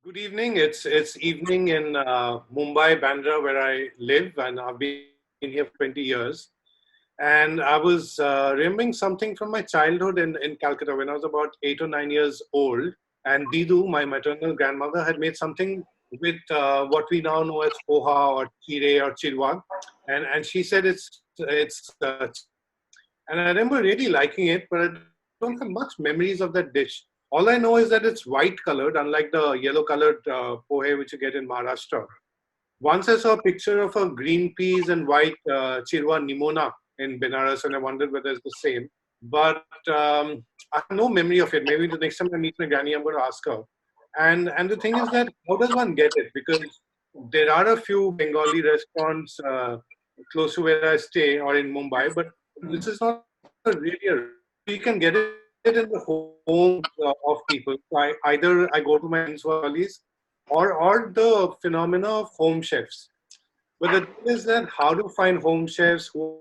Good evening. It's evening in Mumbai, Bandra, where I live, and I've been here for 20 years. And I was remembering something from my childhood in Calcutta when I was about 8 or 9 years old. And Didu, my maternal grandmother, had made something with what we now know as poha or chire or chirwa, and she said it's and I remember really liking it, but I don't have much memories of that dish. All I know is that it's white colored, unlike the yellow colored pohe which you get in Maharashtra. Once I saw a picture of a green peas and white chirwa nimona in Benares, and I wondered whether it's the same. But I have no memory of it. Maybe the next time I meet my granny, I'm going to ask her. And the thing is that how does one get it? Because there are a few Bengali restaurants close to where I stay or in Mumbai, but this is not really a. You can get it in the homes of people. So either I go to my friends who are Bengalis, or the phenomena of home chefs. But the thing is that how to find home chefs, who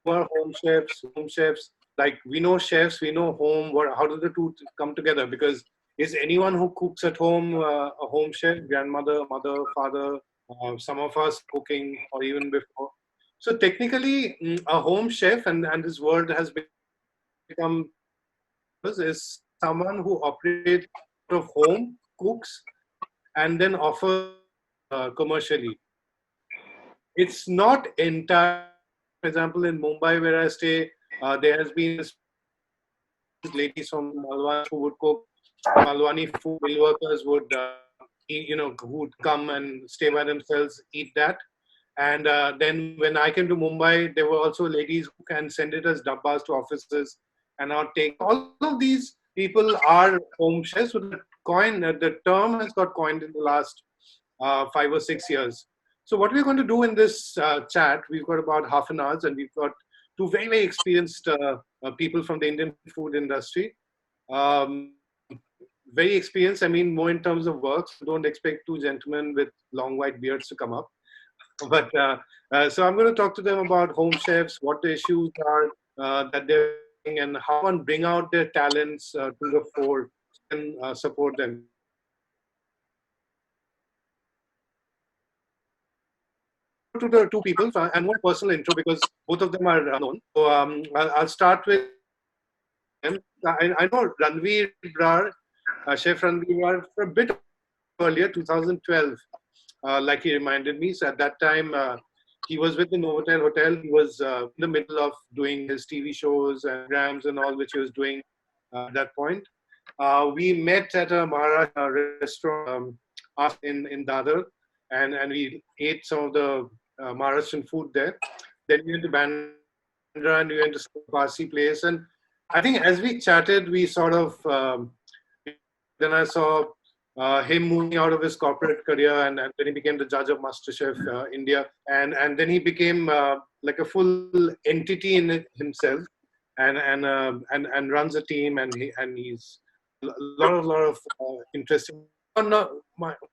are home chefs, like we know chefs, we know home. How do the two come together? Because is anyone who cooks at home a home chef? Grandmother, mother, father, some of us cooking, or even before. So technically, a home chef, and this word has become is someone who operates out of home, cooks, and then offers commercially. It's not entirely. For example, in Mumbai, where I stay, there has been this ladies from Malwa who would cook Malwani food. Mill workers would, who would come and stay by themselves, eat that. And then when I came to Mumbai, there were also ladies who can send it as dabbas to offices and not take. All of these people are home chefs. So the term has got coined in the last 5 or 6 years. So what we're going to do in this chat, we've got about half an hour, and we've got two very, very experienced people from the Indian food industry. Um, Very experienced, I mean, more in terms of work. So don't expect two gentlemen with long white beards to come up. But so I'm going to talk to them about home chefs, what the issues are that they're facing, and how one bring out their talents to the fore and support them. To the two people and one personal intro because both of them are known. So I'll start with them. I know Ranveer Brar, Chef Ranveer Brar, for a bit earlier, 2012, like he reminded me. So at that time, he was with the Novotel Hotel. He was in the middle of doing his TV shows and programs and all, which he was doing at that point. We met at a Maharashtra restaurant in Dadar, and we ate some of the Maharashtrian food there. Then we went to Bandra and we went to some Parsi place. And I think as we chatted, we sort of, then I saw him moving out of his corporate career, and then he became the judge of MasterChef India, and then he became like a full entity in it himself, and runs a team, and he's a lot of interesting.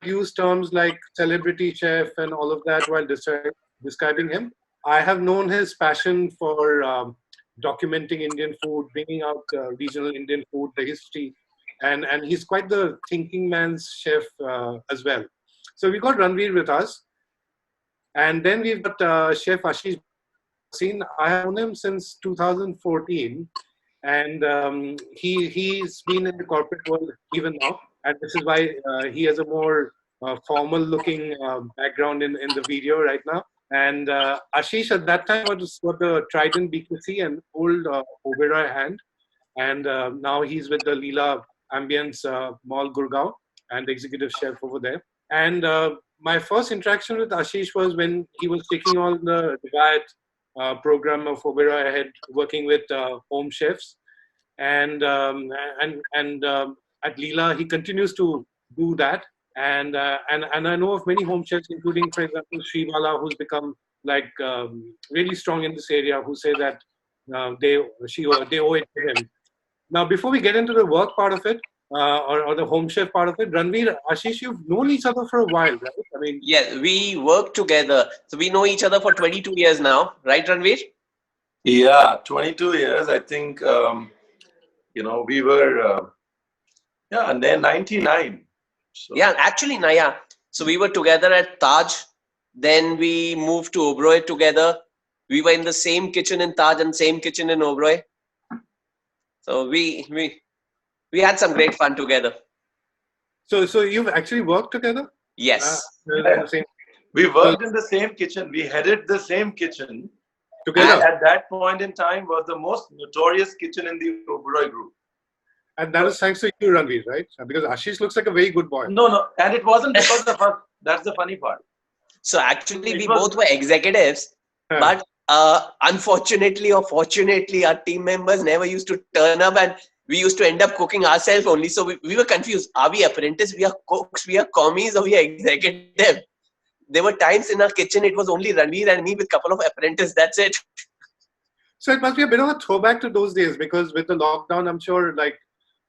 Use terms like celebrity chef and all of that while describing him. I have known his passion for documenting Indian food, bringing out regional Indian food, the history, and he's quite the thinking man's chef as well. So we got Ranveer with us, and then we've got Chef Ashish Bhasin. I have known him since 2014, and he's been in the corporate world even now, and this is why he has a more formal-looking background in the video right now. And Ashish at that time was got the Trident BKC and old Oberoi hand, and now he's with the Leela Ambiance Mall Gurgaon and executive chef over there. And my first interaction with Ashish was when he was taking on the diet program of Oberoi ahead, working with home chefs, and at Leela he continues to do that. And I know of many home chefs, including, for example, Sriwala, who's become like really strong in this area, who say that they owe it to him. Now, before we get into the work part of it, or the home chef part of it, Ranveer, Ashish, you've known each other for a while, right? I mean, Yes, we work together. So we know each other for 22 years now, right, Ranveer? Yeah, 22 years. I think, we were, yeah, and then 99. So. Yeah, actually, Naya. So we were together at Taj. Then we moved to Oberoi together. We were in the same kitchen in Taj and same kitchen in Oberoi. So we had some great fun together. So you've actually worked together? Yes. In the same. We worked in the same kitchen. We headed the same kitchen. Together. And at that point in time was the most notorious kitchen in the Oberoi group. And that is thanks to you, Ranveer, right? Because Ashish looks like a very good boy. No. And it wasn't because of us. That's the funny part. So actually, we both were executives, but unfortunately or fortunately, our team members never used to turn up, and we used to end up cooking ourselves only. So we were confused. Are we apprentice? We are cooks? We are commies? Or we are executive? There were times in our kitchen it was only Ranveer and me with a couple of apprentices. That's it. So it must be a bit of a throwback to those days, because with the lockdown, I'm sure like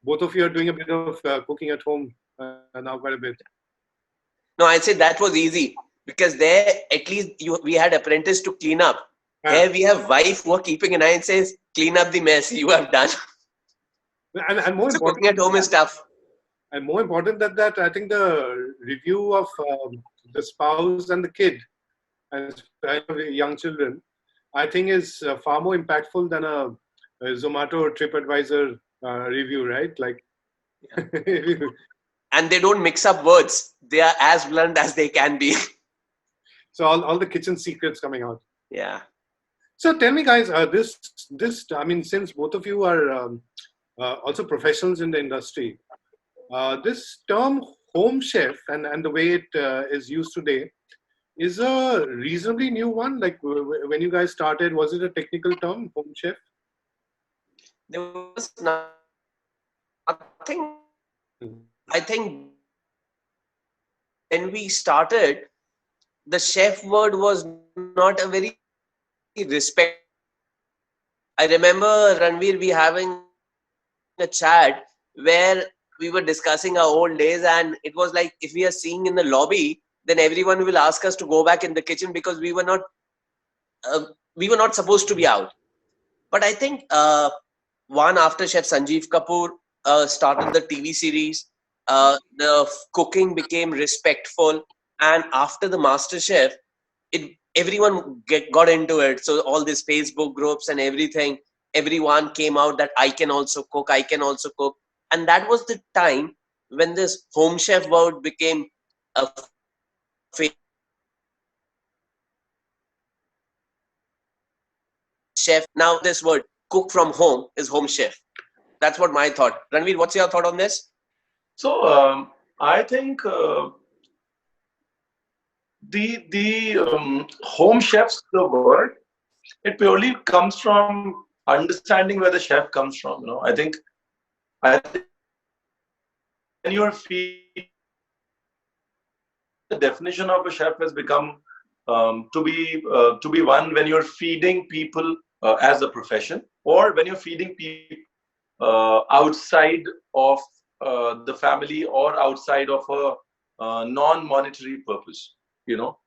both of you are doing a bit of cooking at home now, quite a bit. No, I'd say that was easy because there at least we had apprentice to clean up. Here we have wife who are keeping an eye and says, clean up the mess you have done. And more So important, cooking at home is tough. And more important than that, I think the review of the spouse and the kid, and young children, I think is far more impactful than a Zomato or TripAdvisor review, right? Like, And they don't mix up words. They are as blunt as they can be. So all the kitchen secrets coming out. Yeah. So tell me, guys, I mean, since both of you are also professionals in the industry, this term home chef and the way it is used today is a reasonably new one. Like when you guys started, was it a technical term, home chef? There was nothing. I think when we started, the chef word was not a very respect. I remember Ranveer, we having a chat where we were discussing our old days, and it was like if we are seeing in the lobby, then everyone will ask us to go back in the kitchen because we were not supposed to be out. But I think one after Chef Sanjeev Kapoor started the TV series, the cooking became respectful, and after the Master Chef, everyone got into it. So all these Facebook groups and everything, everyone came out that I can also cook, and that was the time when this home chef word became a chef. Now this word cook from home is home chef. That's what my thought. Ranveer, what's your thought on this? So I think the home chef's the word. It purely comes from understanding where the chef comes from. You know, I think when you're feeding, the definition of a chef has become to be one when you're feeding people as a profession, or when you're feeding people outside of the family or outside of a non-monetary purpose. You know,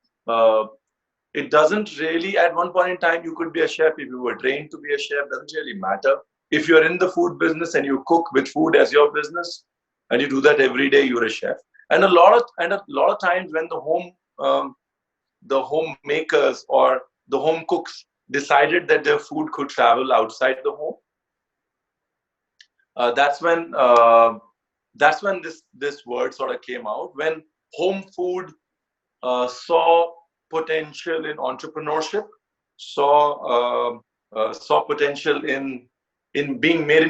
it doesn't really. At one point in time, you could be a chef if you were trained to be a chef. Doesn't really matter. If you're in the food business and you cook with food as your business, and you do that every day, you're a chef. And a lot of times when the homemakers or the home cooks decided that their food could travel outside the home, that's when this word sort of came out. When home food saw potential in entrepreneurship, saw potential in being made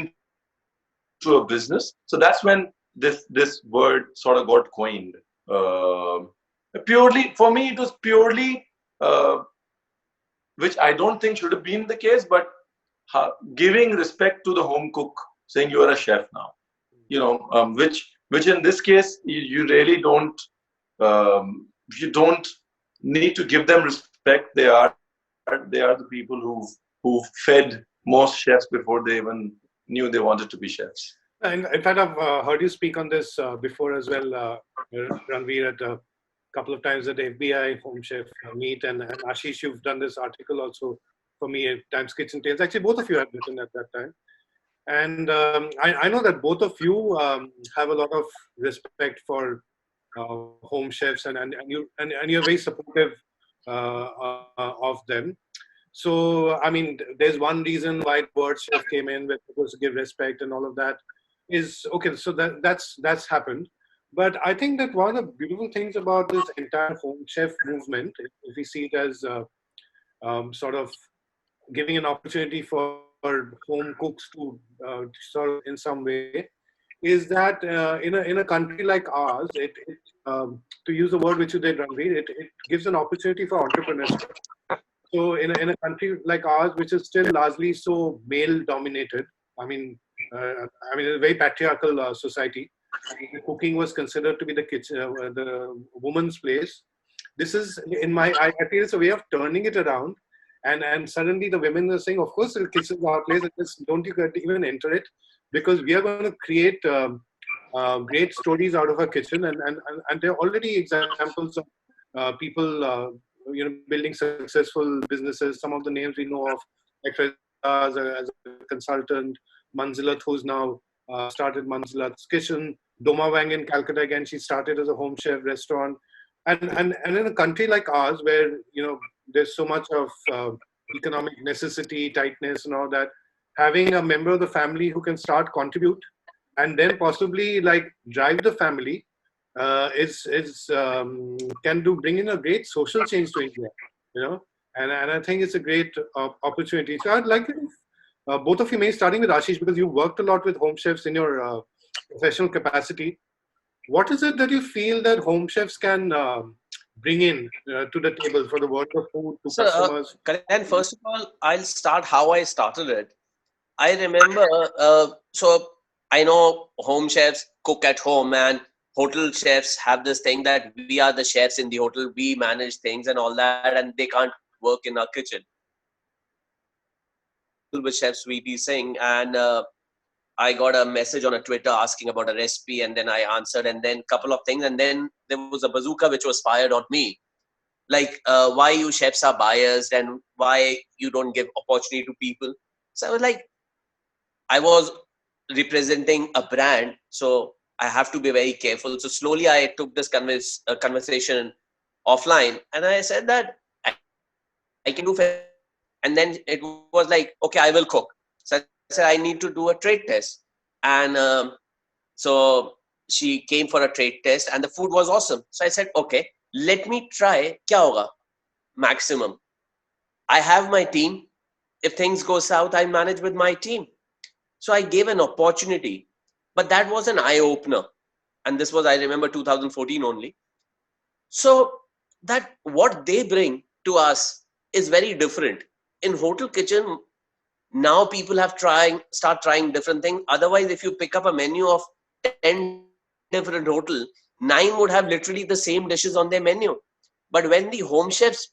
into a business. So that's when this word sort of got coined. Purely for me, it was purely, which I don't think should have been the case, but giving respect to the home cook, saying you are a chef now. You know, which in this case you really don't. You don't need to give them respect. They are the people who fed most chefs before they even knew they wanted to be chefs. And in fact, I've heard you speak on this before as well, Ranveer, at a couple of times at the FBI Home Chef Meet, and Ashish, you've done this article also for me at Times Kitchen Tales. Actually, both of you had written at that time. And I know that both of you have a lot of respect for home chefs, and you're very supportive of them. So, I mean, there's one reason why the word chef came in, we're supposed to give respect and all of that. Is okay. So that's happened. But I think that one of the beautiful things about this entire home chef movement, if we see it as sort of giving an opportunity for home cooks to sort of in some way, is that in a country like ours, to use the word which you did, Ranveer, it gives an opportunity for entrepreneurship. So in a country like ours, which is still largely so male dominated, I mean, a very patriarchal society, cooking was considered to be the kitchen, the woman's place. This is I feel it's a way of turning it around, and suddenly the women are saying, of course, the kitchen is our place. Just don't you get to even enter it, because we are going to create great stories out of our kitchen, and there are already examples of people building successful businesses. Some of the names we know of, like as a consultant, Manzilat, who's now started Manzilat's Kitchen, Doma Wang in Calcutta, again she started as a home chef restaurant, and in a country like ours where there's so much of economic necessity, tightness, and all that, having a member of the family who can start contribute and then possibly like drive the family is can bring in a great social change to India, you know, and I think it's a great opportunity. So I'd like both of you, maybe starting with Ashish, because you worked a lot with home chefs in your professional capacity. What is it that you feel that home chefs can bring in to the table for the world of food to So, customers? Kalyan, first of all, I'll start how I started it. I remember, so I know home chefs cook at home, and hotel chefs have this thing that we are the chefs in the hotel, we manage things and all that, and they can't work in our kitchen. With Chef Sweetie Singh, and I got a message on a Twitter asking about a recipe, and then I answered, and then a couple of things, and then there was a bazooka which was fired on me, like why you chefs are biased and why you don't give opportunity to people. So I was like, I was representing a brand, so I have to be very careful. So slowly I took this conversation offline, and I said that I can do fair. And then it was like, okay, I will cook. So I said, I need to do a trade test. And so she came for a trade test, and the food was awesome. So I said, okay, let me try. Kya hoga? Maximum. I have my team. If things go south, I manage with my team. So I gave an opportunity, but that was an eye opener. And this was, I remember, 2014 only. So that what they bring to us is very different. In hotel kitchen, now people have start trying different things. Otherwise, if you pick up a menu of 10 different hotel, 9 would have literally the same dishes on their menu. But when the home chefs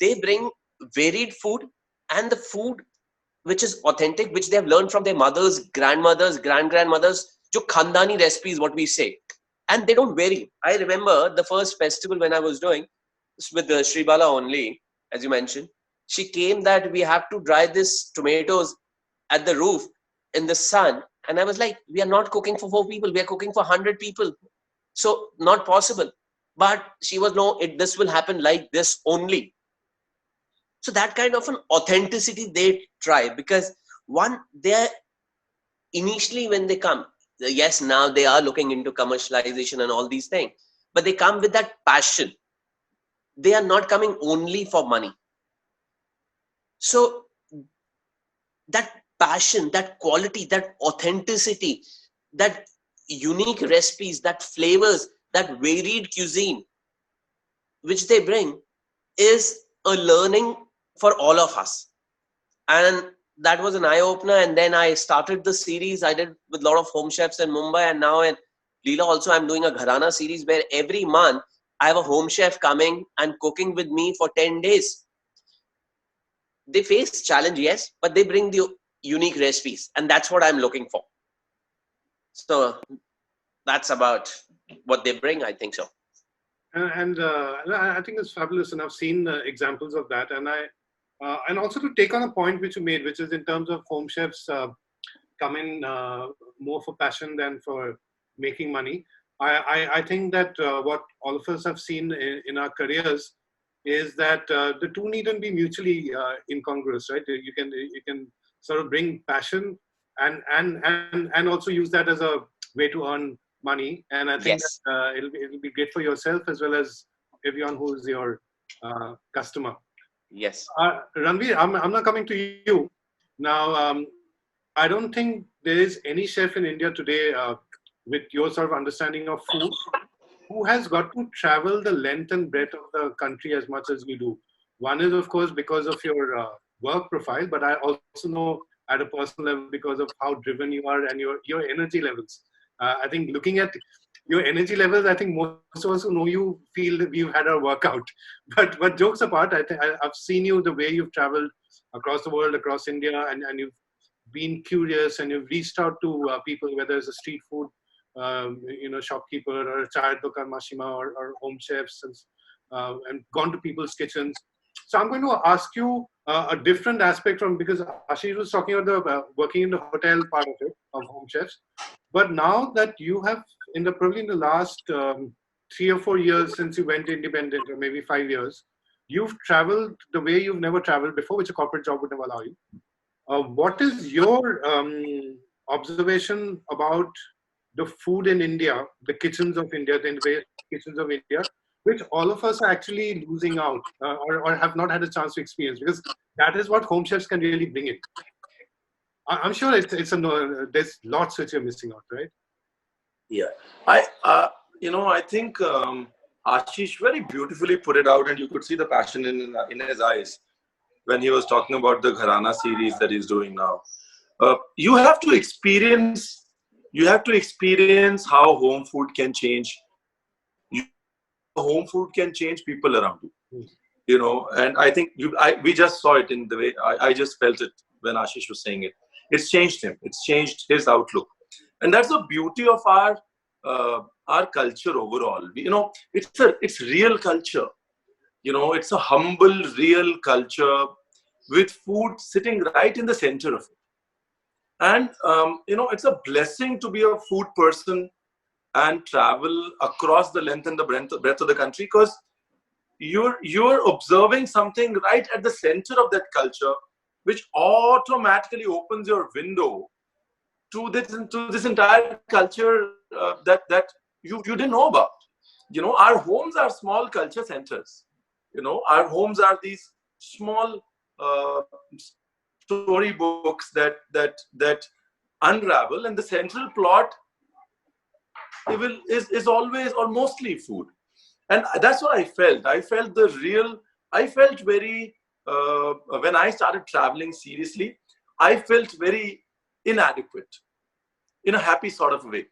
they bring varied food, and the food which is authentic, which they have learned from their mothers, grandmothers, grandmothers, jo khandani recipes, what we say, and they don't vary. I remember the first festival when I was doing with the Sribala only, as you mentioned, she came that we have to dry this tomatoes at the roof in the sun, and I was like, we are not cooking for 4 people, we are cooking for 100 people, so not possible. But she was, no, this will happen like this only. So that kind of an authenticity they try, because one, they're initially when they come, yes, now they are looking into commercialization and all these things, but they come with that passion. They are not coming only for money. So that passion, that quality, that authenticity, that unique recipes, that flavors, that varied cuisine which they bring is a learning for all of us. And that was an eye-opener. And then I started the series I did with a lot of home chefs in Mumbai, and now in Leela also I'm doing a Gharana series where every month I have a home chef coming and cooking with me for 10 days. They face challenge, yes, but they bring the unique recipes, and that's what I'm looking for. So that's about what they bring, I think so. And I think it's fabulous, and I've seen examples of that. And also to take on a point which you made, which is in terms of home chefs come in more for passion than for making money. I think that what all of us have seen in our careers is that the two needn't be mutually incongruous, right? You can sort of bring passion and also use that as a way to earn money. And I think Yes. that it'll be great for yourself as well as everyone who is your customer. Yes. Ranveer, I'm not coming to you now. I don't think there is any chef in India today with your sort of understanding of food who has got to travel the length and breadth of the country as much as you do. One is, of course, because of your work profile, but I also know at a personal level because of how driven you are and your energy levels. I think looking at your energy levels, I think most of us who know you feel that we've had our workout. But jokes apart, I've seen you the way you've traveled across the world, across India, and you've been curious and you've reached out to people, whether it's a street food shopkeeper or a chai dukan mashima or home chefs and gone to people's kitchens. So I'm going to ask you a different aspect from, because Ashish was talking about the working in the hotel part of it, of home chefs. But now that you have, probably in the last 3 or 4 years since you went independent, or maybe 5 years, you've traveled the way you've never traveled before, which a corporate job would never allow you. What is your observation about the food in India, the kitchens of India, the kitchens of India, which all of us are actually losing out or have not had a chance to experience? Because that is what home chefs can really bring in. I'm sure there's lots which you're missing out, right? Yeah, I think Ashish very beautifully put it out, and you could see the passion in his eyes when he was talking about the Gharana series that he's doing now. You have to experience. You have to experience how home food can change. How home food can change people around you. And I think we just saw it in the way I just felt it when Ashish was saying it. It's changed him. It's changed his outlook, and that's the beauty of our culture overall. It's real culture. It's a humble, real culture with food sitting right in the center of it. And it's a blessing to be a food person and travel across the length and the breadth of the country, because you're observing something right at the center of that culture, which automatically opens your window to this entire culture that you didn't know about. Our homes are small culture centers. Our homes are these small storybooks that unravel, and the central plot is always or mostly food. And that's what I felt. I felt very, when I started traveling seriously, I felt very inadequate in a happy sort of way,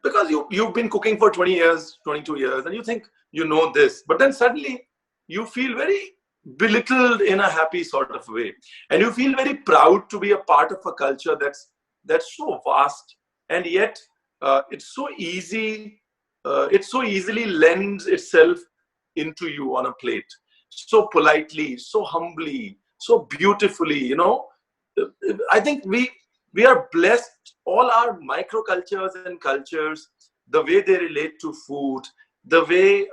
because you've been cooking for 20 years, 22 years, and you think you know this, but then suddenly you feel very belittled in a happy sort of way. And you feel very proud to be a part of a culture that's so vast, and yet it's so easy. It so easily lends itself into you on a plate, so politely, so humbly, so beautifully. I think we are blessed. All our microcultures and cultures, the way they relate to food, the way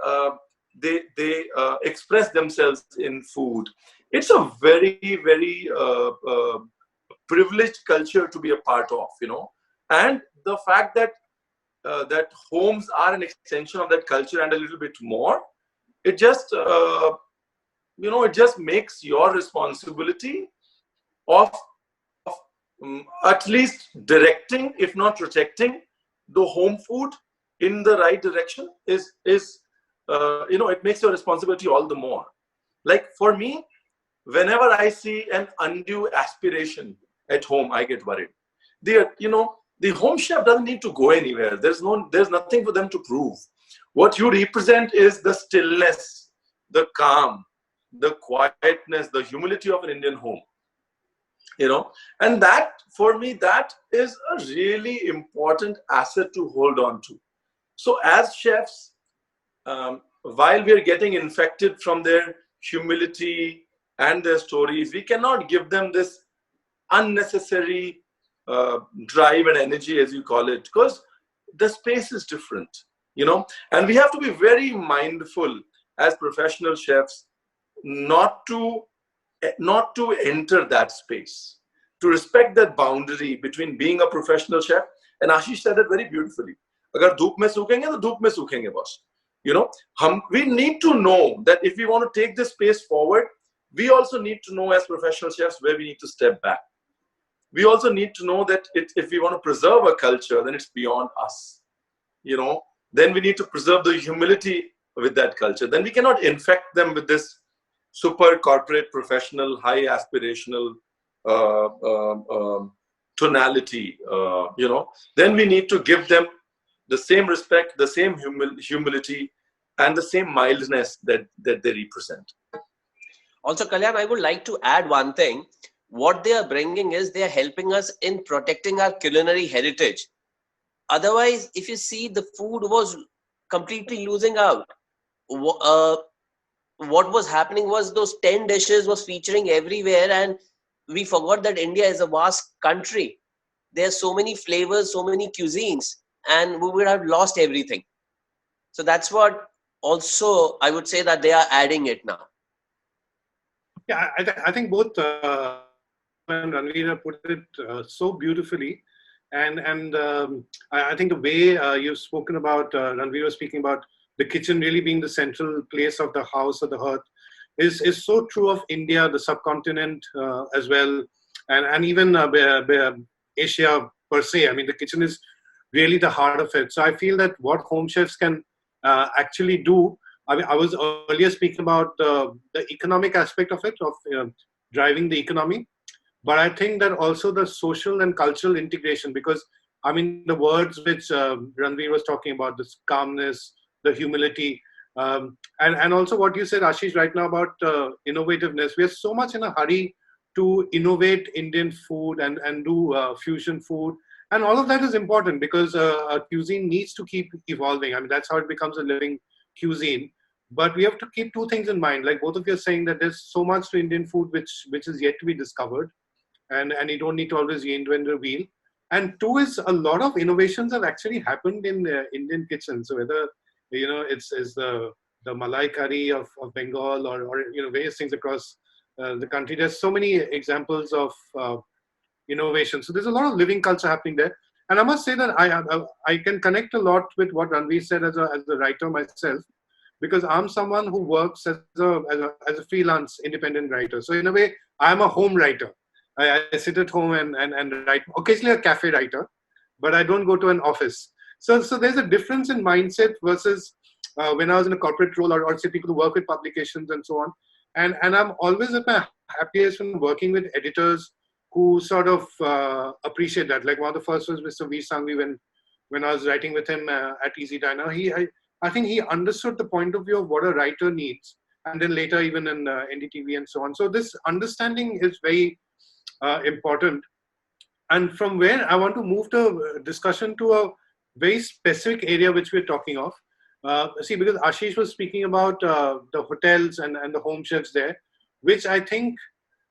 they express themselves in food. It's a very, very privileged culture to be a part of. And the fact that homes are an extension of that culture and a little bit more, it just it just makes your responsibility of at least directing, if not protecting, the home food in the right direction is it makes your responsibility all the more. Like for me, whenever I see an undue aspiration at home, I get worried. The home chef doesn't need to go anywhere. There's nothing for them to prove. What you represent is the stillness, the calm, the quietness, the humility of an Indian home. And that, for me, that is a really important asset to hold on to. So as chefs, while we are getting infected from their humility and their stories, we cannot give them this unnecessary drive and energy, as you call it, because the space is different, you know, and we have to be very mindful as professional chefs not to enter that space, to respect that boundary between being a professional chef. And Ashish said it very beautifully. Agar धूप में सूखेंगे तो धूप में सूखेंगे boss. You know, we need to know that if we want to take this space forward, we also need to know as professional chefs where we need to step back. We also need to know that if we want to preserve a culture, then it's beyond us. You know, then we need to preserve the humility with that culture. Then we cannot infect them with this super corporate, professional, high aspirational tonality. You know, then we need to give them the same respect, the same humility, and the same mildness that they represent. Also, Kalyan, I would like to add one thing. What they are bringing is they are helping us in protecting our culinary heritage. Otherwise, if you see, the food was completely losing out. What was happening was those 10 dishes was featuring everywhere, and we forgot that India is a vast country. There are so many flavors, so many cuisines, and we would have lost everything. So that's what also I would say that they are adding it now. Yeah, I think both and Ranveer put it so beautifully. And I think the way you've spoken about, Ranveer was speaking about the kitchen really being the central place of the house or the hearth is so true of India, the subcontinent as well, and even Asia per se. I mean, the kitchen is really the heart of it. So I feel that what home chefs can actually do, I mean, I was earlier speaking about the economic aspect of it, of driving the economy. But I think that also the social and cultural integration, because I mean, the words which Ranveer was talking about, this calmness, the humility, and also what you said, Ashish, right now about innovativeness. We are so much in a hurry to innovate Indian food and do fusion food. And all of that is important because a cuisine needs to keep evolving. I mean, that's how it becomes a living cuisine. But we have to keep two things in mind. Like both of you are saying that there's so much to Indian food which is yet to be discovered. And you don't need to always reinvent the wheel. And two is a lot of innovations have actually happened in the Indian kitchen. So whether it's the Malai curry of Bengal or various things across the country, there's so many examples of innovation. So there's a lot of living culture happening there. And I must say that I can connect a lot with what Ranveer said as a writer myself, because I'm someone who works as a freelance independent writer. So in a way, I'm a home writer. I sit at home and write, occasionally a cafe writer, but I don't go to an office. So there's a difference in mindset versus when I was in a corporate role or say people who work with publications and so on. And I'm always at my happiest when working with editors who sort of appreciate that. Like one of the first was Mr. V. Sangvi when I was writing with him at Easy Diner. I think he understood the point of view of what a writer needs. And then later even in NDTV and so on. So this understanding is very important. And from where I want to move the discussion to a very specific area which we're talking of. Because Ashish was speaking about the hotels and the home chefs there, which I think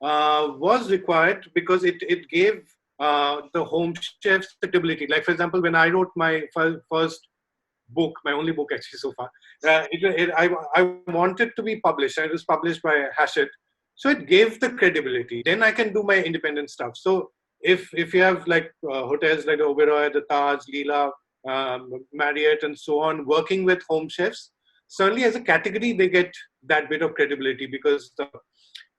was required because it gave the home chefs stability. Like, for example, when I wrote my first book, my only book actually so far, I wanted to be published. And it was published by Hachette. So it gave the credibility. Then I can do my independent stuff. So if you have like hotels like the Oberoi, the Taj, Leela, Marriott, and so on, working with home chefs, certainly as a category they get that bit of credibility because the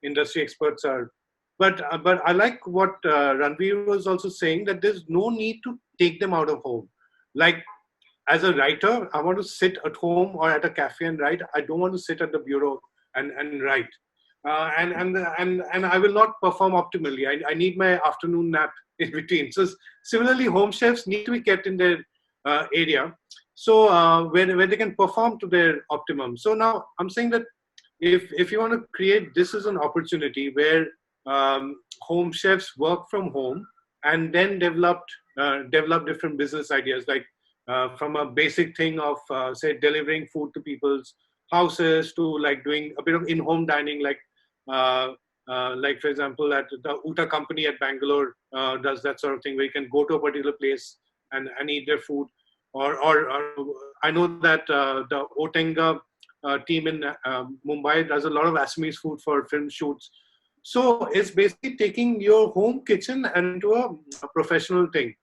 industry experts are. But I like what Ranveer was also saying, that there's no need to take them out of home. Like as a writer, I want to sit at home or at a cafe and write. I don't want to sit at the bureau and write. And I will not perform optimally. I need my afternoon nap in between. So similarly, home chefs need to be kept in their area, so where they can perform to their optimum. So now I'm saying that if you want to create this as an opportunity where home chefs work from home and then develop different business ideas, like from a basic thing of say delivering food to people's houses to like doing a bit of in-home dining, like for example at the Uta company at Bangalore does that sort of thing where you can go to a particular place and eat their food. or I know that the Otenga team in Mumbai does a lot of Assamese food for film shoots. So it's basically taking your home kitchen and into a professional thing.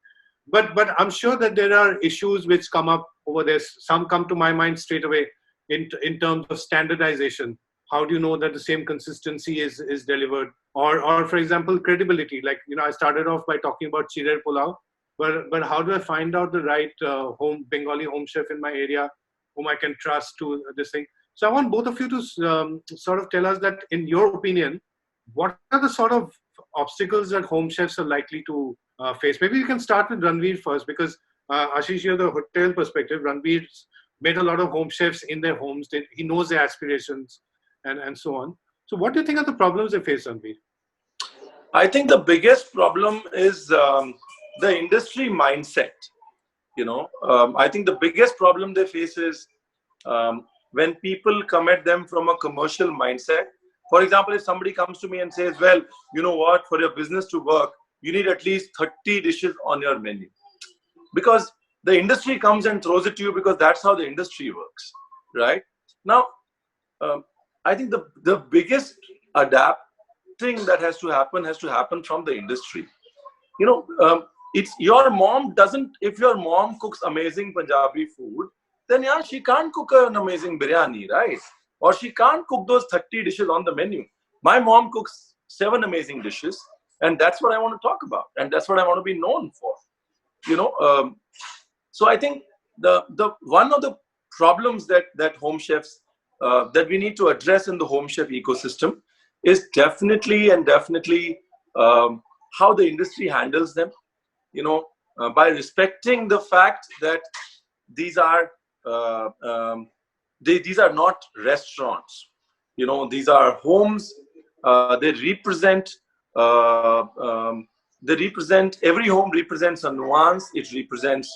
But I'm sure that there are issues which come up over this. Some come to my mind straight away in terms of standardization. How do you know that the same consistency is delivered? Or for example, credibility. Like, I started off by talking about chirer pulao, but how do I find out the right home Bengali home chef in my area whom I can trust to this thing? So I want both of you to sort of tell us that, in your opinion, what are the sort of obstacles that home chefs are likely to face? Maybe you can start with Ranveer first, because Ashish, you have the hotel perspective. Ranveer's made a lot of home chefs in their homes. He knows their aspirations and so on. So what do you think are the problems they face, Ranveer? I think the biggest problem is the industry mindset. I think the biggest problem they face is when people come at them from a commercial mindset. For example, if somebody comes to me and says, well, you know what, for your business to work, you need at least 30 dishes on your menu. Because the industry comes and throws it to you, because that's how the industry works, right? Now, I think the biggest adapting that has to happen from the industry. It's your mom doesn't, if your mom cooks amazing Punjabi food, then yeah, she can't cook an amazing biryani, right? Or she can't cook those 30 dishes on the menu. My mom cooks 7 amazing dishes, and that's what I want to talk about, and that's what I want to be known for. So I think the one of the problems that home chefs that we need to address in the home chef ecosystem is definitely how the industry handles them. By respecting the fact that these are these are not restaurants. These are homes. They represent. Every home represents a nuance. It represents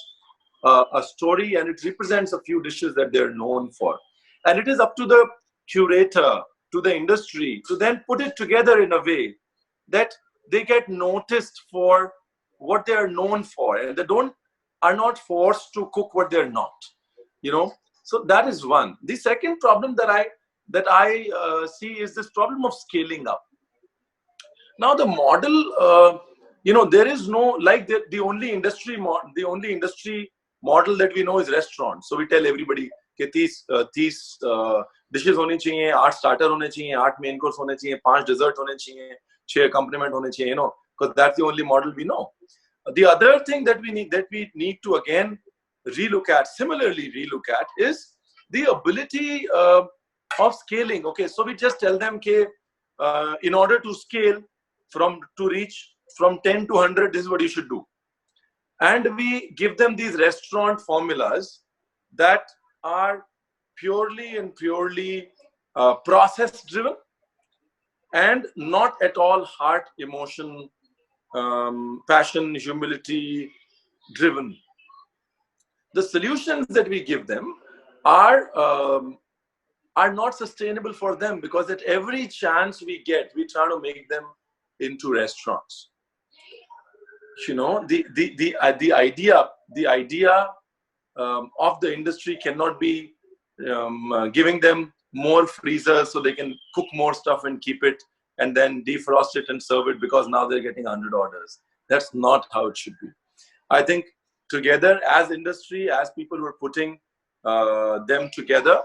a story, and it represents a few dishes that they're known for. And it is up to the curator, to the industry, to then put it together in a way that they get noticed for what they are known for, and they are not forced to cook what they're not. So that is one. The second problem that I see is this problem of scaling up. Now the model, there is no, like, the only industry model that we know is restaurants. So we tell everybody कि 30 dishes होनी चाहिए, 8 starter होने चाहिए, 8 main course होने चाहिए, 5 dessert होने चाहिए, 6 accompaniment होने चाहिए, because that's the only model we know. The other thing that we need to again similarly relook at is the ability of scaling. Okay, so we just tell them कि in order to scale to reach from 10 to 100, this is what you should do. And we give them these restaurant formulas that are purely process driven and not at all heart, emotion, passion, humility driven. The solutions that we give them are not sustainable for them, because at every chance we get, we try to make them into restaurants. The idea of the industry cannot be giving them more freezers so they can cook more stuff and keep it and then defrost it and serve it because now they're getting 100 orders. That's not how it should be. I think together as industry, as people who are putting them together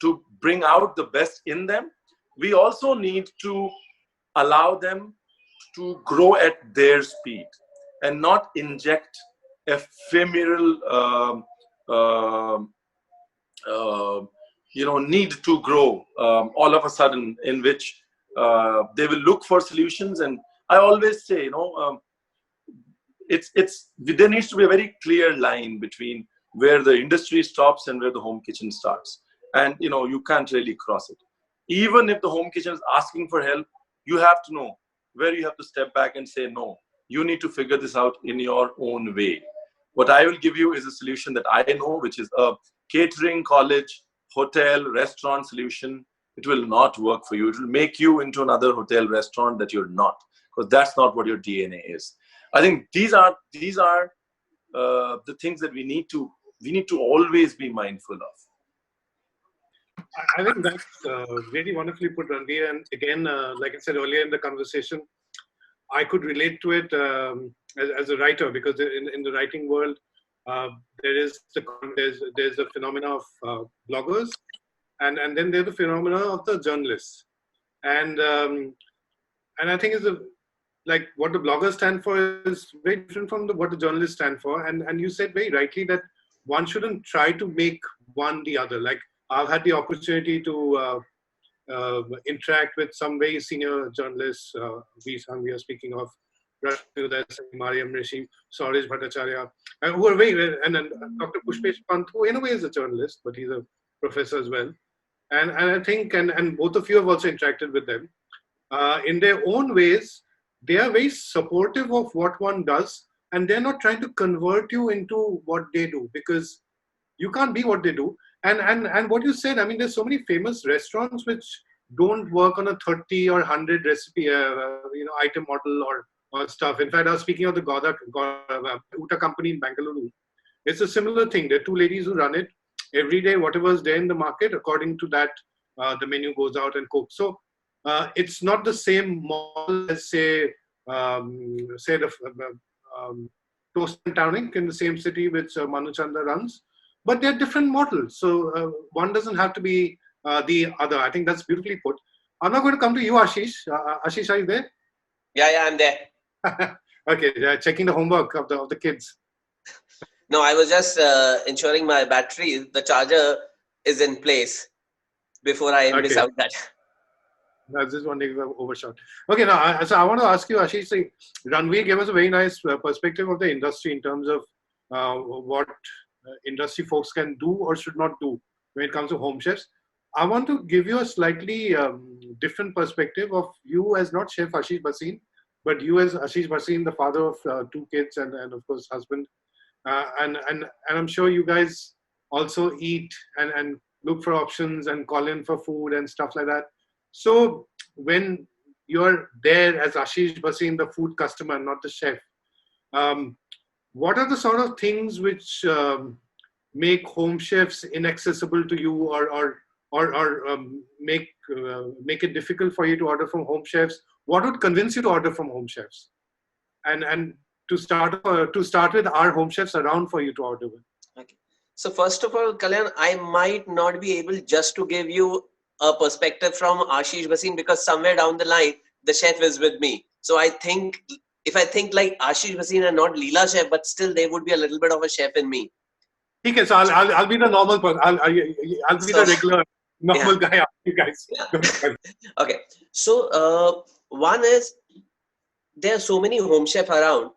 to bring out the best in them, we also need to allow them to grow at their speed and not inject ephemeral need to grow all of a sudden, in which they will look for solutions. And I always say, there needs to be a very clear line between where the industry stops and where the home kitchen starts. And you can't really cross it. Even if the home kitchen is asking for help, you have to know where you have to step back and say, no, you need to figure this out in your own way. What I will give you is a solution that I know, which is a catering, college, hotel, restaurant solution. It will not work for you. It will make you into another hotel, restaurant that you're not, because that's not what your DNA is. I think these are the things that we need to we need to always be mindful of. I think that's really wonderfully put, Ranveer. And again, like I said earlier in the conversation, I could relate to it as a writer, because in the writing world, uh, there's the phenomena of bloggers, and then there's the phenomena of the journalists, and and I think like what the bloggers stand for is very different from what the journalists stand for, and you said very rightly that one shouldn't try to make one the other. Like I've had the opportunity to interact with some very senior journalists. We are speaking of Rashmi Uday Singh, Mariam Rishi, Sauraj Bhattacharya, who are and then Dr. Pushpesh Pant, who in a way is a journalist, but he's a professor as well. And I think, and both of you have also interacted with them. In their own ways, they are very supportive of what one does, and they're not trying to convert you into what they do, because you can't be what they do. And what you said, I mean, there's so many famous restaurants which don't work on a 30 or 100 recipe, item model or stuff. In fact, I was speaking of the Uta company in Bangalore. It's a similar thing. There are two ladies who run it every day. Whatever's there in the market, according to that, the menu goes out and cooks. So it's not the same model as say the Toast and Tonic in the same city which Manu Chanda runs. But they're different models. So one doesn't have to be the other. I think that's beautifully put. I'm not going to come to you, Ashish. Ashish, are you there? Yeah, I'm there. Okay, checking the homework of the kids. No, I was just ensuring my battery, the charger is in place before I miss out that. I was just wondering if I overshot. Okay, now, so I want to ask you, Ashish, Ranveer gave us a very nice perspective of the industry in terms of what industry folks can do or should not do when it comes to home chefs. I want to give you a slightly different perspective of you as not Chef Ashish Bhasin, but you as Ashish Bhasin, the father of two kids and of course husband. And I'm sure you guys also eat and look for options and call in for food and stuff like that. So when you're there as Ashish Bhasin, the food customer, not the chef, what are the sort of things which make home chefs inaccessible to you, or make it difficult for you to order from home chefs? What would convince you to order from home chefs? And to start with, are home chefs around for you to order with? Okay. So first of all, Kalyan, I might not be able just to give you a perspective from Ashish Bhasin, because somewhere down the line the chef is with me. So I think if I think like Ashish Bhasin and not Leela chef, but still there would be a little bit of a chef in me. Okay, so I'll be the normal person. I'll be the regular normal guy. You guys. Yeah. Okay. So one is there are so many home chefs around,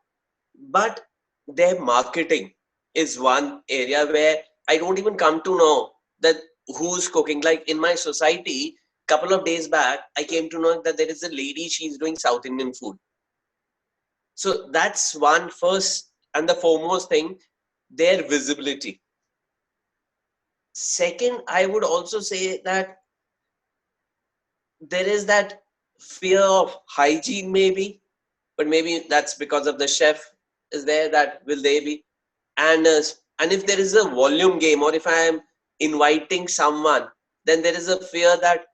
but their marketing is one area where I don't even come to know that who's cooking. Like in my society, couple of days back, I came to know that there is a lady, she's doing South Indian food. So that's one first and the foremost thing, their visibility. Second, I would also say that there is that fear of hygiene maybe, but maybe that's because of the chef is there, that will they be. And if there is a volume game, or if I am inviting someone, then there is a fear that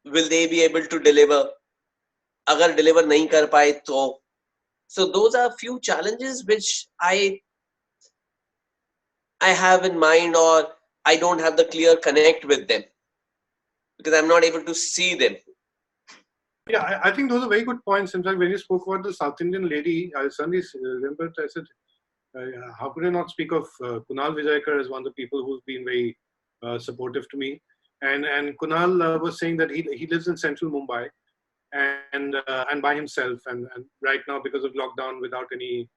will they be able to deliver? Agar deliver nahi kar paaye to. So those are a few challenges which I have in mind, or I don't have the clear connect with them because I'm not able to see them. Yeah, I think those are very good points. In fact, when you spoke about the South Indian lady, I suddenly remembered, I said, how could I not speak of Kunal Vijaykar as one of the people who's been very supportive to me. And Kunal was saying that he lives in central Mumbai and by himself, and right now because of lockdown without any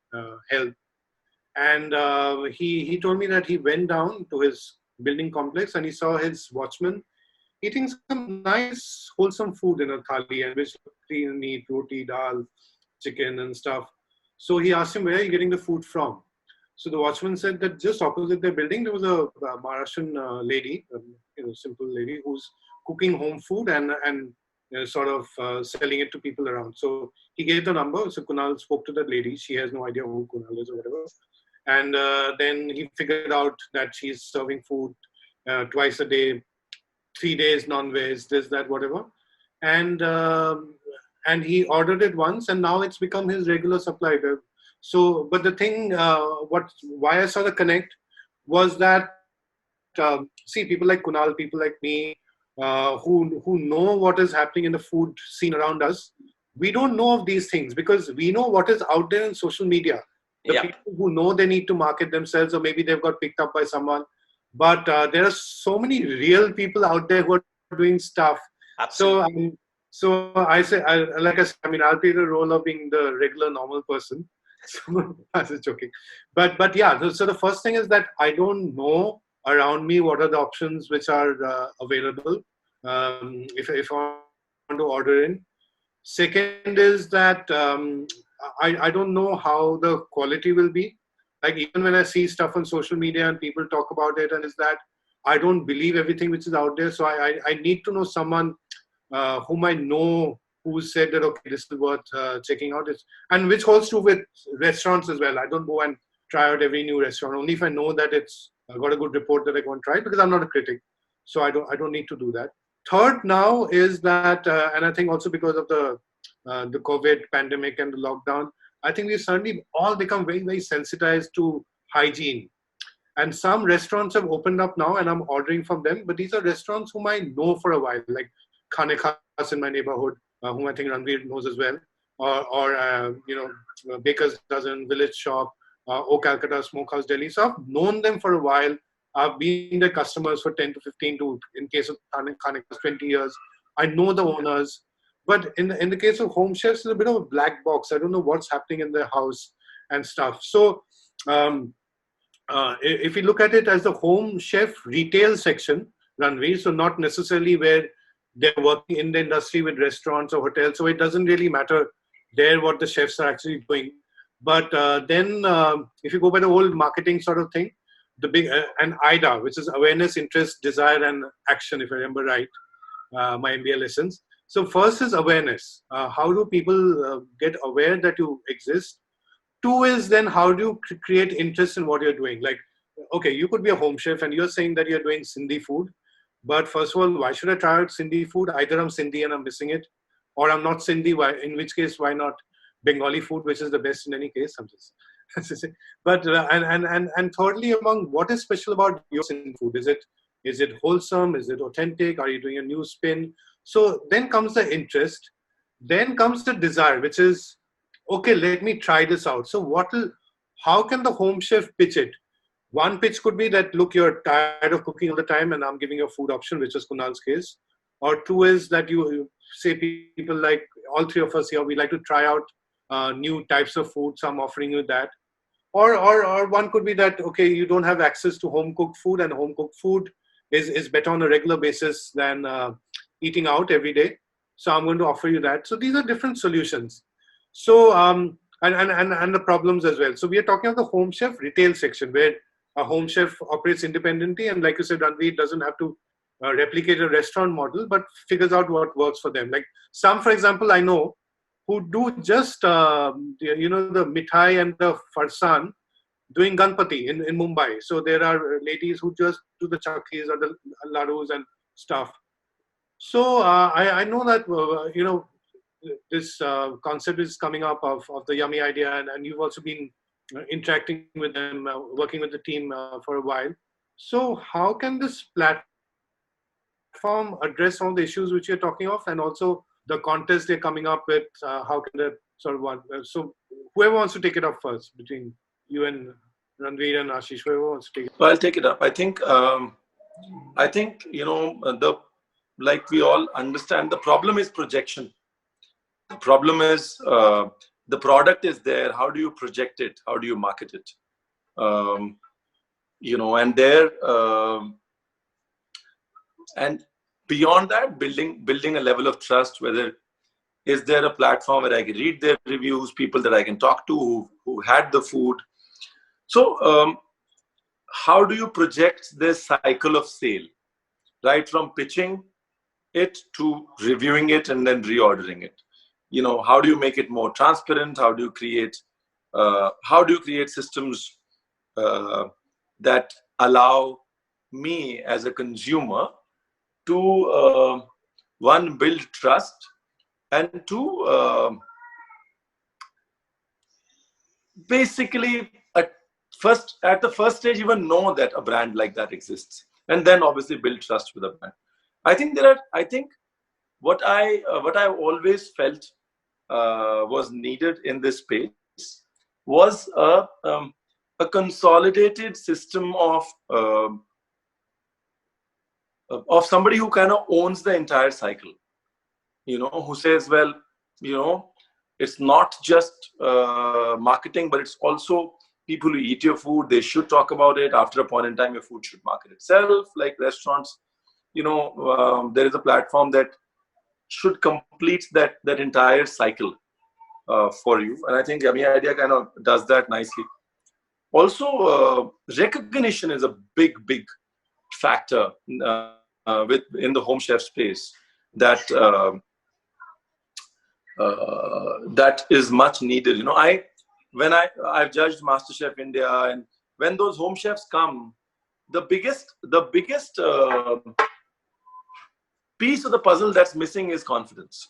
help. And he told me that he went down to his building complex and he saw his watchman eating some nice wholesome food in a thali, and which clean meat, roti, dal, chicken and stuff. So he asked him, where are you getting the food from? So the watchman said that just opposite their building there was a Maharashtrian lady, simple lady who's cooking home food and sort of selling it to people around. So he gave the number. So Kunal spoke to that lady. She has no idea who Kunal is or whatever. and then he figured out that she's serving food twice a day, 3 days non-veg, this, that, whatever, and he ordered it once, and now it's become his regular supply. So, but the thing, why I saw the connect was that see, people like Kunal, people like me, who know what is happening in the food scene around us, we don't know of these things because we know what is out there in social media. The Yeah, people who know they need to market themselves, or maybe they've got picked up by someone. But there are so many real people out there who are doing stuff. So, absolutely. so I say, like I said, I mean, I'll play the role of being the regular normal person. So I was joking, but yeah. So the first thing is that I don't know around me what are the options which are available if I want to order in. Second is that I don't know how the quality will be. Like even when I see stuff on social media and people talk about it, and is that I don't believe everything which is out there. So I need to know someone whom I know who said that okay, this is worth checking out. And which holds true with restaurants as well. I don't go and try out every new restaurant only if I know that it's got a good report that I go and try it, because I'm not a critic, so I don't need to do that. Third now is that, and I think also because of the COVID pandemic and the lockdown, I think we've suddenly all become very, very sensitized to hygiene. And some restaurants have opened up now, and I'm ordering from them. But these are restaurants whom I know for a while, like Khane Khas in my neighborhood, whom I think Ranveer knows as well, or Baker's Dozen, Village Shop, O Calcutta Smokehouse Delhi. So I've known them for a while. I've been their customers for 10 to 15 to, in case of Khane Khas, 20 years. I know the owners. But in the case of home chefs, it's a bit of a black box. I don't know what's happening in their house and stuff. So um, if you look at it as the home chef retail section, Ranveer, so not necessarily where they're working in the industry with restaurants or hotels, so it doesn't really matter there what the chefs are actually doing. But then if you go by the old marketing sort of thing, the big and IDA, which is awareness, interest, desire, and action, if I remember right, my MBA lessons. So first is awareness. How do people get aware that you exist? Two is then how do you create interest in what you're doing? Like, okay, you could be a home chef and you're saying that you're doing Sindhi food, but first of all, why should I try out Sindhi food? Either I'm Sindhi and I'm missing it, or I'm not Sindhi. Why? In which case, why not Bengali food, which is the best in any case? I'm just, but and thirdly, among what is special about your Sindhi food? Is it wholesome? Is it authentic? Are you doing a new spin? So then comes the interest, then comes the desire, which is okay, let me try this out. So how can the home chef pitch it? One pitch could be that, look, you're tired of cooking all the time and I'm giving you a food option, which is Kunal's case. Or two is that you say people like all three of us here, we like to try out new types of food. So I'm offering you that. Or one could be that, okay, you don't have access to home cooked food, and home cooked food is better on a regular basis than eating out every day. So I'm going to offer you that. So these are different solutions. So and the problems as well. So we are talking about the home chef retail section where a home chef operates independently, and like you said, Ranveer doesn't have to replicate a restaurant model, but figures out what works for them. Like some, for example, I know who do just the mithai and the farsan doing Ganpati in Mumbai. So there are ladies who just do the chakkis or the ladus and stuff. So I know that this concept is coming up of the yummy idea, and you've also been interacting with them, working with the team for a while. So how can this platform address some of the issues which you're talking of, and also the contest they're coming up with? How can that sort of one? So whoever wants to take it up first between you and Ranveer and Ashish, whoever wants to take it up. Well, I'll take it up. I think the like we all understand, the problem is projection. The problem is the product is there. How do you project it? How do you market it? And there and beyond that, building a level of trust. Whether is there a platform where I can read their reviews, people that I can talk to who had the food. So how do you project this cycle of sale, right from pitching it to reviewing it and then reordering it? How do you make it more transparent? How do you create systems that allow me as a consumer to one, build trust, and two, basically at the first stage even know that a brand like that exists, and then obviously build trust with a brand. I think what I always felt was needed in this space was a consolidated system of somebody who kind of owns the entire cycle, who says, well, it's not just marketing, but it's also people who eat your food. They should talk about it. After a point in time, your food should market itself. Like restaurants, there is a platform that should complete that entire cycle for you. And I think Yummy Idea kind of does that nicely. Also, recognition is a big factor in the home chef space that that is much needed. I've judged MasterChef India, and when those home chefs come, the biggest piece of the puzzle that's missing is confidence.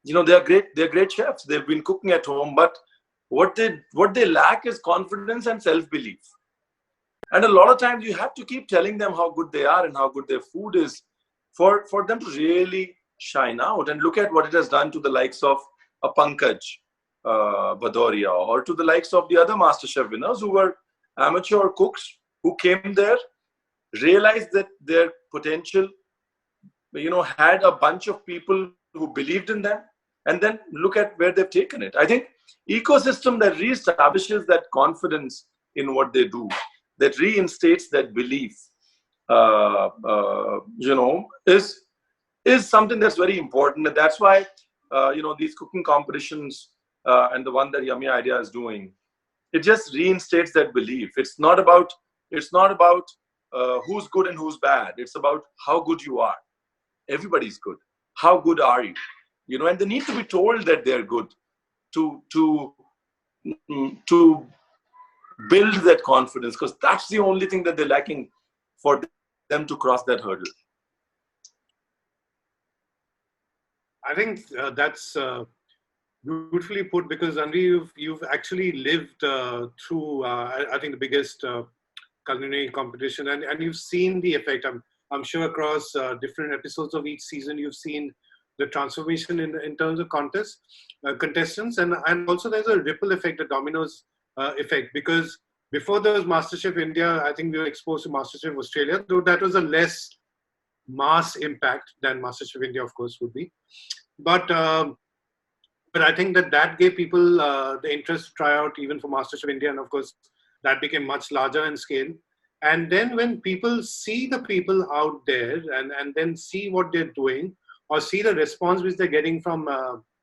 They're great chefs. They've been cooking at home, but what they lack is confidence and self-belief. And a lot of times you have to keep telling them how good they are and how good their food is for them to really shine out. And look at what it has done to the likes of a Pankaj Bhadoria, or to the likes of the other MasterChef winners who were amateur cooks who came there, realized that their potential, had a bunch of people who believed in them, and then look at where they've taken it. I think ecosystem that reestablishes that confidence in what they do, that reinstates that belief, is something that's very important. And that's why, these cooking competitions and the one that Yummy Idea is doing, it just reinstates that belief. It's not about who's good and who's bad. It's about how good you are. Everybody's good. How good are you? And they need to be told that they're good to build that confidence, because that's the only thing that they're lacking for them to cross that hurdle. I think that's beautifully put, because Ranveer, you've actually lived through I think the biggest culinary competition, and you've seen the effect. I'm sure across different episodes of each season, you've seen the transformation in terms of contestants, and also there's a ripple effect, a dominoes effect, because before there was MasterChef India, I think we were exposed to MasterChef Australia, though that was a less mass impact than MasterChef India, of course, would be. But I think that gave people the interest to try out even for MasterChef India, and of course that became much larger in scale. And then when people see the people out there and then see what they're doing, or see the response which they're getting from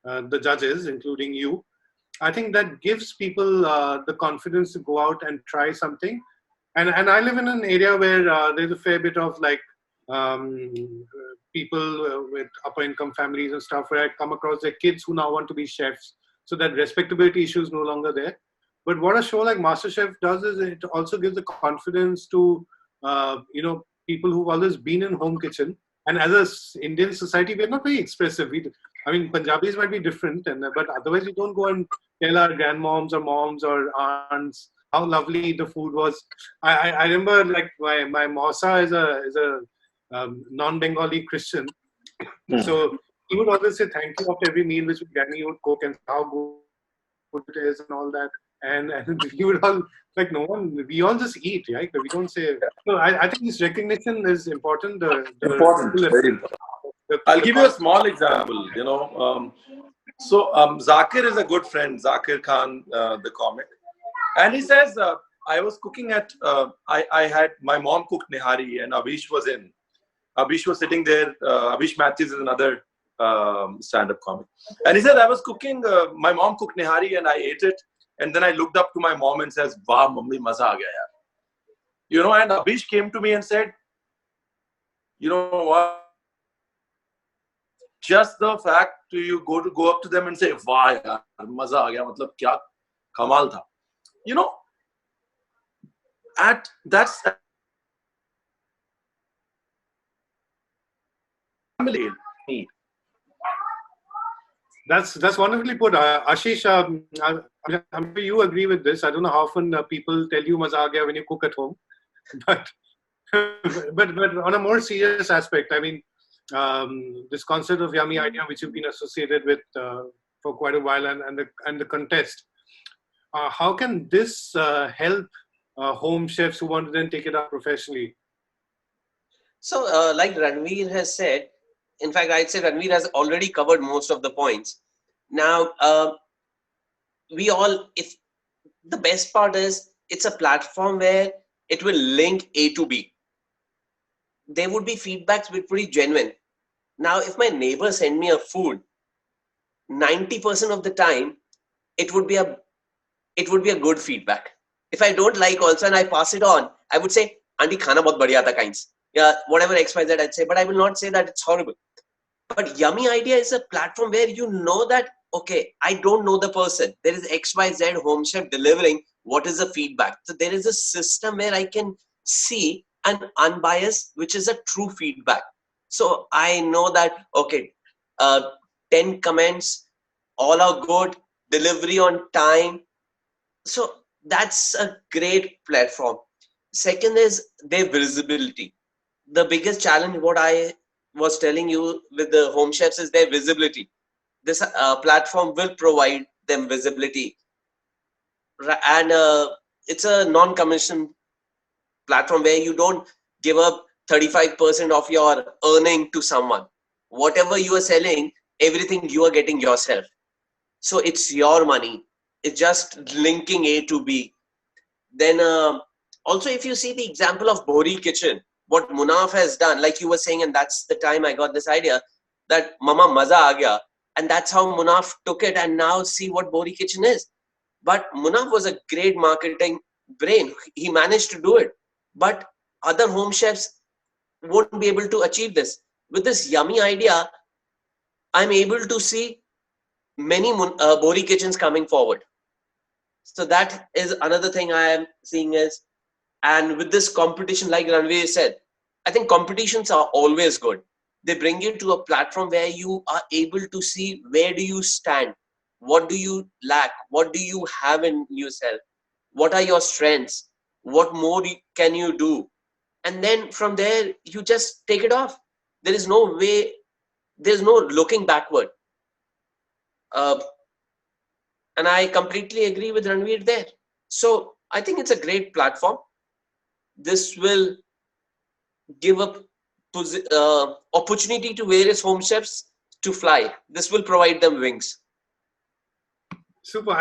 the judges, including you, I think that gives people the confidence to go out and try something. And I live in an area where there's a fair bit of people with upper income families and stuff, where I come across their kids who now want to be chefs. So that respectability issue is no longer there. But what a show like MasterChef does is it also gives the confidence to people who've always been in home kitchen. And as an Indian society, we're not very expressive. Punjabis might be different, but otherwise we don't go and tell our grandmoms or moms or aunts how lovely the food was. I remember my Mausa is a non-Bengali Christian, so he would always say thank you after every meal which Granny would cook, and how good it is and all that. And you would all we all just eat, right? We don't say. So I think this recognition is important. Important, very important. I'll give you a small example. So Zakir is a good friend, Zakir Khan, the comic, and he says, I was cooking at. I had my mom cooked nihari, and Abish was in. Abish was sitting there. Abish Matthews is another stand-up comic, and he said, I was cooking. My mom cooked nihari, and I ate it. And then I looked up to my mom and says, "Wow, mummy, maza aa gaya yaar." And Abish came to me and said, "You know what? Just the fact you go up to them and say, 'Wow, yaar, maza aa gaya,' matlab kya kamal tha." that's family need. That's wonderfully put, Ashish. I'm sure you agree with this. I don't know how often people tell you "maza aa gaya" when you cook at home, but but on a more serious aspect, I mean, this concept of yummy idea, which you've been associated with for quite a while, and the contest. How can this help home chefs who want to then take it up professionally? So, like Ranveer has said, in fact, I'd say Ranveer has already covered most of the points. Now, we all, if the best part is, it's a platform where it will link A to B. There would be feedbacks which pretty genuine. Now, if my neighbor send me a food, 90% of the time, it would be a good feedback. If I don't like also and I pass it on, I would say, Auntie, khana bahut badhiya tha, kinds. Yeah, whatever XYZ I'd say, but I will not say that it's horrible. But Yummy Idea is a platform where you know that, okay, I don't know the person. There is XYZ home chef delivering. What is the feedback? So there is a system where I can see an unbiased, which is a true feedback. So I know that, okay, 10 comments, all are good, delivery on time. So that's a great platform. Second is their visibility. The biggest challenge, what I was telling you with the home chefs, is their visibility. This platform will provide them visibility, and it's a non-commission platform where you don't give up 35% of your earning to someone. Whatever you are selling, everything you are getting yourself. So it's your money. It's just linking A to B. Then also, if you see the example of Bohri Kitchen, what Munaf has done, like you were saying, and that's the time I got this idea, that Mama Maza aa gaya, and that's how Munaf took it, and now see what Bohri Kitchen is. But Munaf was a great marketing brain. He managed to do it. But other home chefs won't be able to achieve this. With this Yummy Idea, I'm able to see many Bohri Kitchens coming forward. So that is another thing I am seeing is, and with this competition, like Ranveer said, I think competitions are always good. They bring you to a platform where you are able to see where do you stand, what do you lack, what do you have in yourself, what are your strengths, what more can you do, and then from there you just take it off. There is no way, there's no looking backward. Uh, and I completely agree with Ranveer there. So I think it's a great platform. This will give a opportunity to various home chefs to fly. This will provide them wings. Super.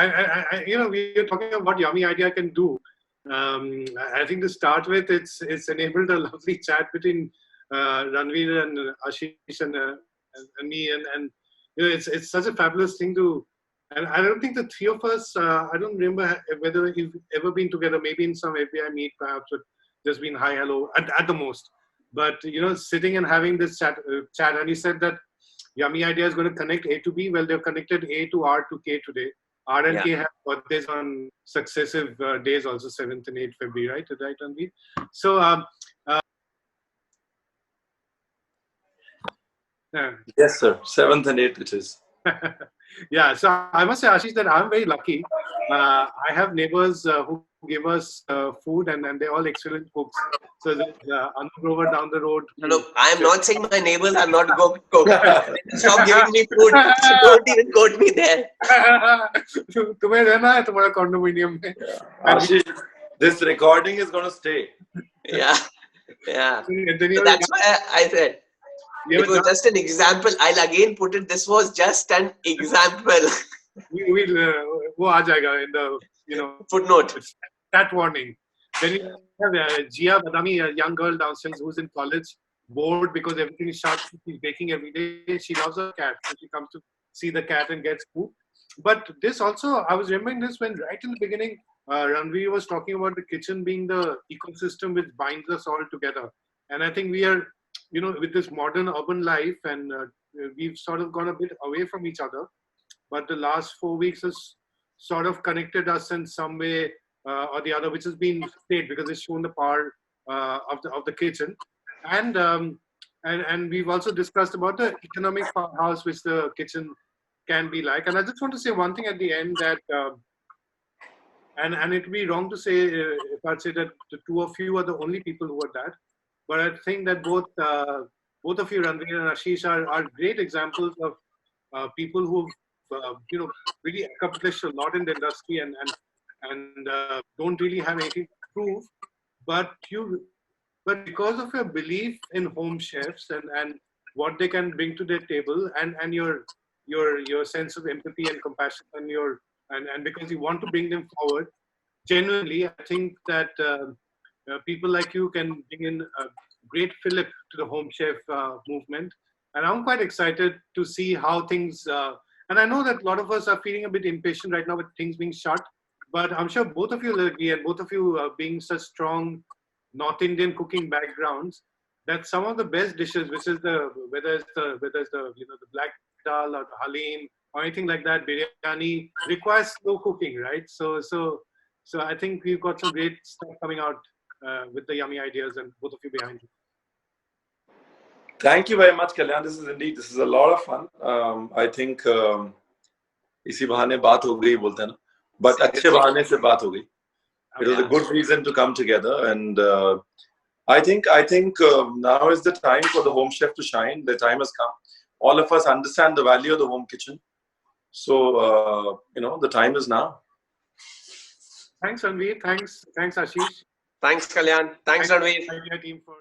We are talking about what Yummy Idea can do. I think to start with, it's enabled a lovely chat between Ranveer and Ashish and me, and it's such a fabulous thing to. And I don't think the three of us. I don't remember whether we've ever been together. Maybe in some FBI meet, perhaps, but just been hi, hello at the most. But sitting and having this chat, and he said that Yummy Idea is going to connect A to B. Well, they've connected A to R to K today. R and K have birthdays on successive days, also 7th and 8th February, right? Right, Anvi? So, Yes, sir. 7th and 8th it is. Yeah, so I must say, Ashish, that I'm very lucky. I have neighbors who give us food, and they're all excellent cooks. So there's Anu Grover down the road. No, I am not saying my neighbors are not good cooks. Stop giving me food. So don't even quote me there. तुम्हें रहना है तुम्हारा condominium में. Ashish, this recording is going to stay. Yeah. So that's why I said it was just an example. I'll again put it. This was just an example. वो आ जाएगा in the footnote. That warning. Then you have Jia Badami, a young girl downstairs who's in college, bored because everything is shut. She's baking every day. She loves her cat, so she comes to see the cat and gets food. But this also, I was remembering this when right in the beginning, Ranveer was talking about the kitchen being the ecosystem which binds us all together. And I think we are, with this modern urban life, and we've sort of gone a bit away from each other. But the last 4 weeks has sort of connected us in some way or the other, which has been played because it's shown the power of the kitchen, and we've also discussed about the economic powerhouse which the kitchen can be like. And I just want to say one thing at the end that. And it would be wrong to say if I'd say that the two of you are the only people who are that. But I think that both of you, Ranveer and Ashish, are great examples of people who've really accomplished a lot in the industry and don't really have anything to prove. But because of your belief in home chefs and what they can bring to their table and your sense of empathy and compassion and because you want to bring them forward, genuinely, I think that people like you can bring in a great fillip to the home chef movement. And I'm quite excited to see how things, and I know that a lot of us are feeling a bit impatient right now with things being shut, but I'm sure both of you will agree, and both of you being such strong North Indian cooking backgrounds, that some of the best dishes, which is whether it's the the black dal or the halim or anything like that, biryani, requires slow cooking, right? So I think we've got some great stuff coming out with the yummy ideas and both of you behind you. Thank you very much, Kalyan. This is a lot of fun. I think इसी बहाने बात हो गई बोलते हैं ना, but अच्छे बहाने से बात हो गई. It was a good reason to come together, and I think now is the time for the home chef to shine. The time has come. All of us understand the value of the home kitchen, so the time is now. Thanks, Ranveer. Thanks, Ashish. Thanks, Kalyan. Thanks, Ranveer. Thank you, team, for